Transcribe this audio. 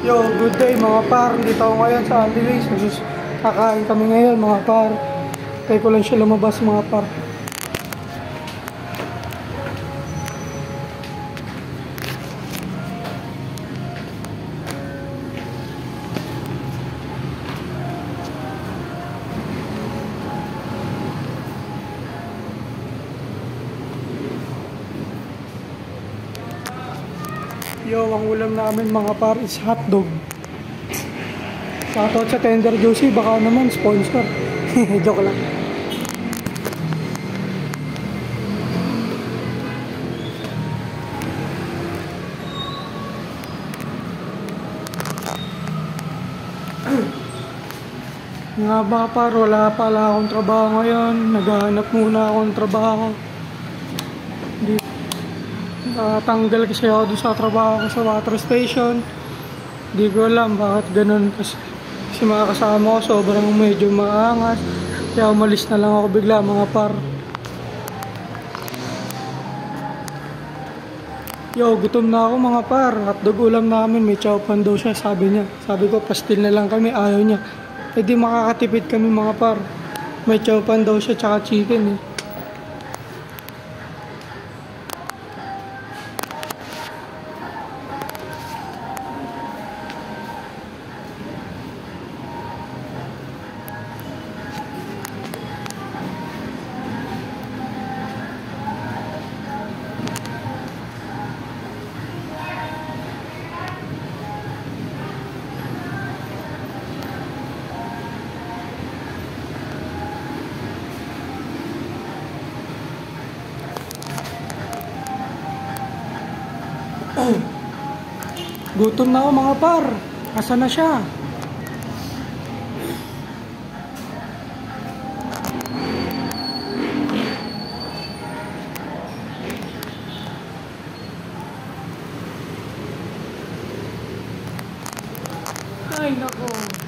Yo, good day mga par. Dito ako ngayon sa Andilis. Kakain kami ngayon mga par. Kaya ko lang siya lumabas mga par. Yo, ang ulam namin mga par is hotdog. Shoutout sa Tender Juicy, baka naman sponsor. Joke lang. Nga ba par, wala pala akong trabaho ngayon. Naghahanap muna akong trabaho. Tanggal kasi ako doon sa trabaho ko sa water station. Di ko alam bakit ganun, kasi mga kasama ko sobrang medyo maangas, kaya umalis na lang ako bigla mga par. Yo, gutom na ako mga par. Hotdog ulam namin, may chowpan daw siya, sabi niya. Sabi ko pastil na lang kami, ayaw niya. Eh di makakatipid kami mga par. May chowpan daw siya tsaka chicken eh. Gutom na ako mga par. Asan na siya? Ay nako.